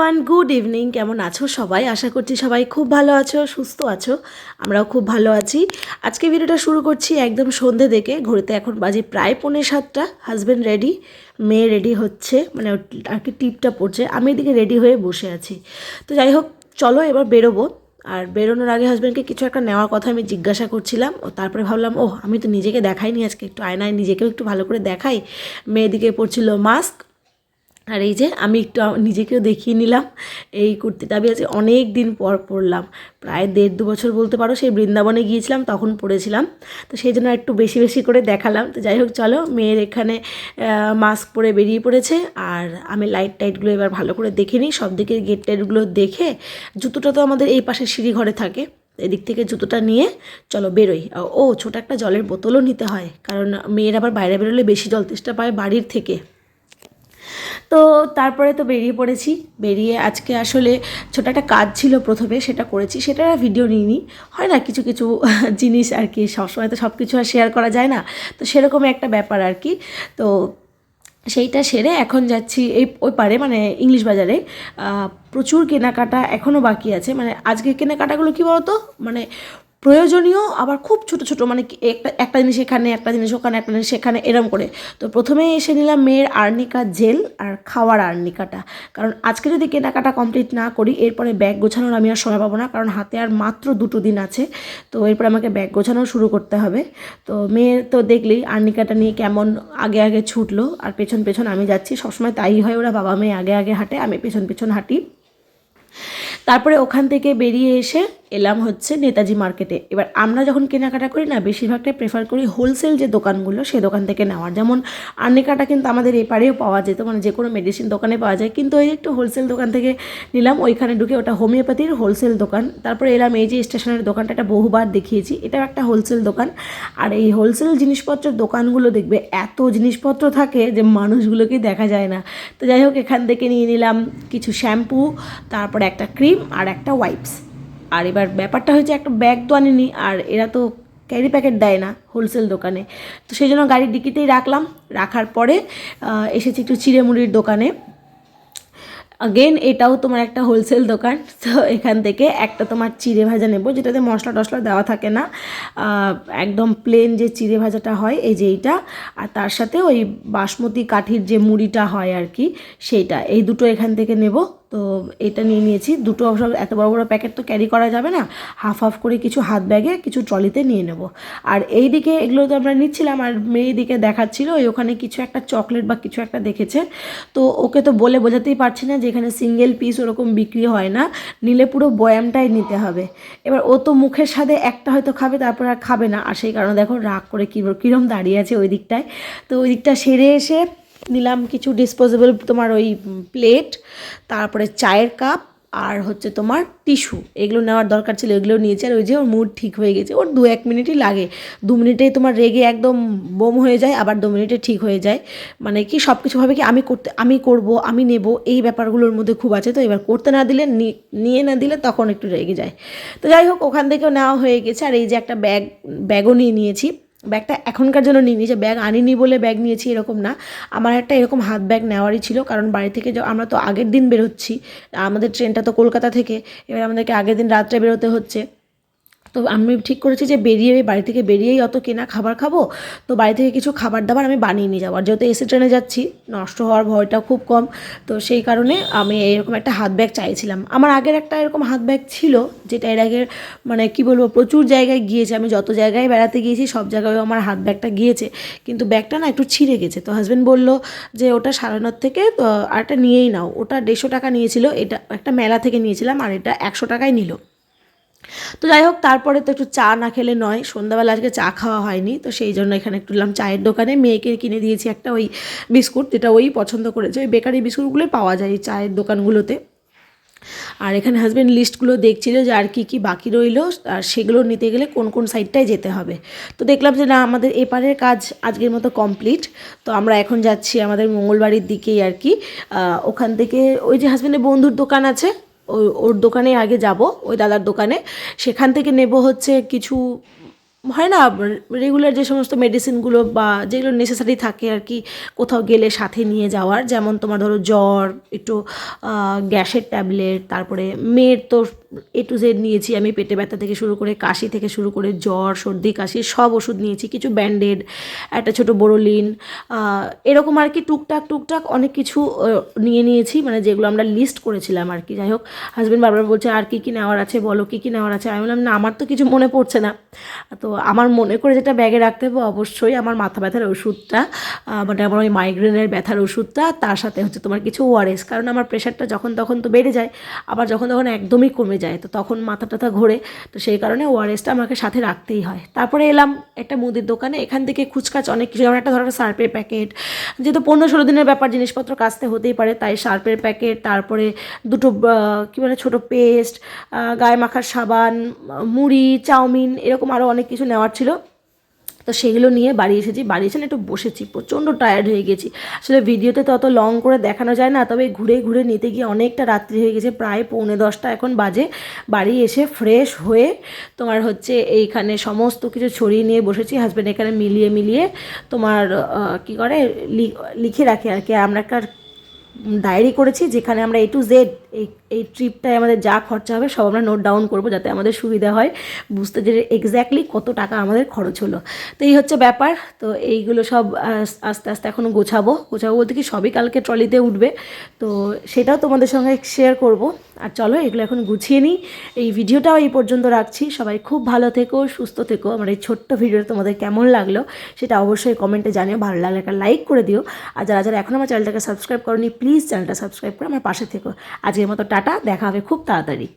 Everyone, good evening. কেমন আছো সবাই? আশা করছি সবাই খুব ভালো আছো, সুস্থ আছো। আমরাও খুব ভালো আছি। আজকে ভিডিওটা শুরু করছি একদম সন্ধে থেকে। ঘড়িতে এখন বাজে প্রায় 6:45। হাজব্যান্ড রেডি, মেয়ে রেডি হচ্ছে, মানে আর কি টিপটা পড়ছে। আমি এদিকে রেডি হয়ে বসে আছি। তো যাই হোক, চলো এবার বেরোবো। আর বেরোনোর আগে হাজব্যান্ডকে কিছু একটা নেওয়ার কথা আমি জিজ্ঞাসা করছিলাম। ও তারপরে ভাবলাম, আমি তো নিজেকে দেখাইনি আজকে, একটু আয়নায় নিজেকেও একটু ভালো করে দেখাই। মেয়েদিকে পড়ছিল মাস্ক, আর এই যে আমি একটু নিজেকেও দেখিয়ে নিলাম। এই কুর্তিটা আমি আজকে অনেক দিন পর পরলাম, প্রায় 1.5-2 বছর বলতে পারো। সেই বৃন্দাবনে গিয়েছিলাম তখন পরেছিলাম, তো সেই জন্য একটু বেশি বেশি করে দেখালাম। তো যাই হোক, চলো, মেয়ের এখানে মাস্ক পরে বেরিয়ে পড়েছে। আর আমি লাইট টাইটগুলো এবার ভালো করে দেখে নিই, সব দিকে গেট টাইটগুলো দেখে। জুতোটা তো আমাদের এই পাশে সিঁড়ি ঘরে থাকে, এদিক থেকে জুতোটা নিয়ে চলো বেরোই। ছোটো একটা জলের বোতলও নিতে হয়, কারণ মেয়ের আবার বাইরে বেরোলে বেশি জল তেষ্টা পায় বাড়ির থেকে। তো তারপরে তো বেরিয়ে পড়েছি। বেরিয়ে আজকে আসলে ছোটো একটা কাজ ছিল, প্রথমে সেটা করেছি, সেটা ভিডিও নিইনি। হয় না কিছু কিছু জিনিস আর কি, সবসময় তো সব কিছু আর শেয়ার করা যায় না, তো সেরকম একটা ব্যাপার আর কি। তো সেইটা সেরে এখন যাচ্ছি ওই পারে, মানে ইংলিশ বাজারে। প্রচুর কেনাকাটা এখনও বাকি আছে। মানে আজকে কেনাকাটাগুলো কী বলতো, মানে প্রয়োজনীয়, আবার খুব ছোট ছোট, মানে একটা জিনিস এখানে, একটা জিনিস ওখানে, একটা জিনিস সেখানে, এরম করে। তো প্রথমেই এসে নিলাম মেয়ের আর্নিকা জেল আর খাওয়ার আর্নিকাটা, কারণ আজকে যদি কেনাকাটা কমপ্লিট না করি এরপরে ব্যাগ গোছানোর আমি আর সময় পাবো না, কারণ হাতে আর মাত্র 2 দিন আছে। তো এরপর আমাকে ব্যাগ গোছানো শুরু করতে হবে। তো মেয়ের তো দেখলেই আর্নিকাটা নিয়ে কেমন আগে আগে ছুটলো, আর পেছন পেছন আমি যাচ্ছি। সবসময় তাই হয়, ওরা বাবা মেয়ে আগে আগে হাঁটে, আমি পেছন পেছন হাঁটি। তারপরে ওখান থেকে বেরিয়ে এসে এলাম হচ্ছে নেতাজি মার্কেটে। এবার আমরা যখন কেনাকাটা করি না, বেশিরভাগটাই প্রেফার করি হোলসেল যে দোকানগুলো, সেই দোকান থেকে নেওয়ার। যেমন আর্নিকাটা কিন্তু আমাদের এপারেও পাওয়া যেত, মানে যে কোনো মেডিসিন দোকানে পাওয়া যায়, কিন্তু ওই একটু হোলসেল দোকান থেকে নিলাম। ওইখানে ঢুকে, ওটা হোমিওপ্যাথির হোলসেল দোকান। তারপরে এলাম এই যে স্টেশনের দোকানটা, এটা বহুবার দেখিয়েছি, এটাও একটা হোলসেল দোকান। আর এই হোলসেল জিনিসপত্রের দোকানগুলো দেখবে এত জিনিসপত্র থাকে যে মানুষগুলোকেই দেখা যায় না। তো যাই হোক, এখান থেকে নিয়ে নিলাম কিছু শ্যাম্পু, তারপরে একটা ক্রিম আর একটা ওয়াইপস। আর এবার ব্যাপারটা হয়েছে, একটা ব্যাগ তো আনিনি, আর এরা তো ক্যারি প্যাকেট দেয় না হোলসেল দোকানে। তো সেই জন্য গাড়ির ডিকিতেই রাখলাম। রাখার পরে এসেছি একটু চিড়েমুড়ির দোকানে। আগেন এটাও তোমার একটা হোলসেল দোকান। তো এখান থেকে একটা তোমার চিড়ে ভাজা নেব, যেটাতে মশলা টশলা দেওয়া থাকে না, একদম প্লেন যে চিড়ে ভাজাটা হয়, এই যে এইটা। আর তার সাথে ওই বাসমতি কাঠির যে মুড়িটা হয় আর কি, সেইটা। এই দুটো এখান থেকে নেব। তো এটা নিয়ে নিয়েছি দুটো। সব এত বড় বড় প্যাকেট তো ক্যারি করা যাবে না, হাফ হাফ করে কিছু হাত ব্যাগে, কিছু ট্রলিতে নিয়ে নেব। আর এই দিকে এগুলো তো আমরা নিচ্ছিলাম, আর মেয়ে দিকে দেখাচ্ছিল ওখানে কিছু একটা চকলেট বা কিছু একটা দেখেছে। তো ওকে তো বলে বোঝাতেই পারছি না যে এখানে সিঙ্গেল পিস ওরকম বিক্রি হয় না, নিলে পুরো বয়ামটাই নিতে হবে। এবার ও তো মুখের স্বাদে একটা হয়তো খাবে, তারপর আর খাবে না। আর সেই কারণে দেখো রাগ করে কীরকম দাঁড়িয়ে আছে ওই দিকটায়। তো ওই দিকটা সেরে এসে নিলাম কিছু ডিসপোজেবল তোমার ওই প্লেট, তারপরে চায়ের কাপ, আর হচ্ছে তোমার টিস্যু। এগুলো নেওয়ার দরকার ছিল, এগুলো নিয়েছি। আর ওই যে ওর মুড ঠিক হয়ে গেছে, ওর 2-1 মিনিটই লাগে। 2 মিনিটেই তোমার রেগে একদম বোম হয়ে যায়, আবার 2 মিনিটে ঠিক হয়ে যায়। মানে কি সব কিছু ভাবে কি আমি করব, আমি নেব, এই ব্যাপারগুলোর মধ্যে খুব আছে। তো এবার করতে না দিলে, নিয়ে না দিলে তখন একটু রেগে যায়। তো যাই হোক, ওখান থেকেও নেওয়া হয়ে গেছে। আর এই যে একটা ব্যাগও নিয়ে নিয়েছি। ব্যাগটা এখনকার জন্য নিইনি, যে ব্যাগ আনিনি বলে ব্যাগ নিয়েছি এরকম না। আমার একটা এরকম হাত ব্যাগ নেওয়ারই ছিল, কারণ বাড়ি থেকে আমরা তো আগের দিন বেরোচ্ছি, আমাদের ট্রেনটা তো কলকাতা থেকে। এবার আমাদেরকে আগের দিন রাত্রে বেরোতে হচ্ছে। তো আমি ঠিক করেছি যে বাড়ি থেকে বেরিয়েই অত কেনা খাবার খাবো, তো বাড়ি থেকে কিছু খাবার দাবার আমি বানিয়ে নিয়ে যাবো। আর যেহেতু এসি ট্রেনে যাচ্ছি, নষ্ট হওয়ার ভয়টা খুব কম। তো সেই কারণে আমি এরকম একটা হাত ব্যাগ চাইছিলাম। আমার আগের একটা এরকম হাত ব্যাগ ছিল, যেটা এর আগে মানে কি বলবো, প্রচুর জায়গায় গিয়েছে। আমি যত জায়গায় বেড়াতে গিয়েছি সব জায়গায় আমার হাত ব্যাগটা গিয়েছে, কিন্তু ব্যাগটা না একটু ছিঁড়ে গেছে। তো হাজব্যান্ড বললো যে ওটা সারানোর থেকে তো আরেকটা নিয়েই নাও। ওটা 150 টাকা নিয়েছিল, এটা একটা মেলা থেকে নিয়েছিলাম, আর এটা 100 টাকায় নিল। তো যাই হোক, তারপরে তো একটু চা না খেলে নয়, সন্ধ্যাবেলা আজকে চা খাওয়া হয়নি। তো সেই জন্য এখানে একটু এলাম চায়ের দোকানে। মেয়েকে কিনে দিয়েছি একটা ওই বিস্কুট, যেটা ওই পছন্দ করেছে। ওই বেকারি বিস্কুটগুলোই পাওয়া যায় এই চায়ের দোকানগুলোতে। আর এখানে হাজব্যান্ড লিস্টগুলো দেখছিল যে আর কি কি বাকি রইলো, আর সেগুলো নিতে গেলে কোন কোন সাইডটায় যেতে হবে। তো দেখলাম যে না, আমাদের এপারের কাজ আজকের মতো কমপ্লিট। তো আমরা এখন যাচ্ছি আমাদের মঙ্গলবাড়ির দিকেই আর কি। ওখান থেকে ওই যে হাজব্যান্ডের বন্ধুর দোকান আছে, ওর দোকানে আগে যাব, ওই দাদার দোকানে। সেখান থেকে নেব হচ্ছে কিছু হয় না রেগুলার যে সমস্ত মেডিসিনগুলো বা যেগুলো নেসেসারি থাকে আর কি কোথাও গেলে সাথে নিয়ে যাওয়ার, যেমন তোমার ধরো জ্বর, একটু গ্যাসের ট্যাবলেট, তারপরে মেয়ের তো A to Z নিয়েছি আমি, পেটে ব্যথা থেকে শুরু করে কাশি থেকে শুরু করে জ্বর সর্দি কাশি সব ওষুধ নিয়েছি, কিছু ব্যান্ডেড, একটা ছোটো বোরোলিন, এরকম আর কি টুকটাক অনেক কিছু নিয়েছি, মানে যেগুলো আমরা লিস্ট করেছিলাম আর কি। যাই হোক, হাজব্যান্ড বারবার বলছে আর কী নেওয়ার আছে বলো, কী নেওয়ার আছে। আমি বললাম না আমার তো কিছু মনে পড়ছে না। তো আমার মনে করে যেটা ব্যাগে রাখতে হবে অবশ্যই আমার মাথা ব্যথার ওষুধটা, মানে আমার ওই মাইগ্রেনের ব্যথার ওষুধটা, তার সাথে হচ্ছে তোমার কিছু ওআরএস, কারণ আমার প্রেশারটা যখন তখন তো বেড়ে যায়, আবার যখন তখন একদমই কমে যায়, তো তখন মাথা টাথা ঘোরে, তো সেই কারণে ওআরএসটা আমাকে সাথে রাখতেই হয়। তারপরে এলাম একটা মুদির দোকানে, এখান থেকে খুচকাচ অনেক কিছু, যেমন একটা ধরো সার্পের প্যাকেট, যেহেতু 15-16 দিনের ব্যাপার, জিনিসপত্র কাচতে হতেই পারে, তাই সার্পের প্যাকেট, তারপরে দুটো কী বলে ছোটো পেস্ট, গায়ে মাখার সাবান, মুড়ি, চাউমিন, এরকম আরও অনেক কিছু নেওয়ার ছিল। তো সেগুলো নিয়ে বাড়ি এসেছি, বাড়ি এসে একটু বসেছি, প্রচণ্ড টায়ার্ড হয়ে গেছি। আসলে ভিডিওতে তো অত লং করে দেখানো যায় না, তবে ঘুরে ঘুরে নিতে গিয়ে অনেকটা রাত্রি হয়ে গেছে, প্রায় 9:45 এখন বাজে। বাড়ি এসে ফ্রেশ হয়ে তোমার হচ্ছে এইখানে সমস্ত কিছু ছড়িয়ে নিয়ে বসেছি, হাজব্যান্ড এখানে মিলিয়ে তোমার কী করে লিখে রাখে আর কি। আমরা একটা ডায়েরি করেছি যেখানে আমরা A to Z এই ট্রিপটায় আমাদের যা খরচা হবে সব আমরা নোট ডাউন করবো, যাতে আমাদের সুবিধা হয় বুঝতে, যে এক্স্যাক্টলি কত টাকা আমাদের খরচ হলো। তো এই হচ্ছে ব্যাপার। তো এইগুলো সব আস্তে আস্তে এখনও গোছাবো বলতে কি সবই কালকে ট্রলিতে উঠবে, তো সেটাও তোমাদের সঙ্গে শেয়ার করব। আর চলো এগুলো এখন গুছিয়ে নিই। এই ভিডিওটাও এই পর্যন্ত রাখছি। সবাই খুব ভালো থেকো, সুস্থ থেকো। আমার এই ছোট্ট ভিডিওটা তোমাদের কেমন লাগলো সেটা অবশ্যই কমেন্টে জানিও, ভালো লাগলে একটা লাইক করে দিও। আর যারা যারা এখন আমার চ্যানেলটাকে সাবস্ক্রাইব করোনি প্লিজ চ্যানেলটা সাবস্ক্রাইব করে আমার পাশে থেকো। আজকের মতো টাটা, দেখা হবে খুব তাড়াতাড়ি।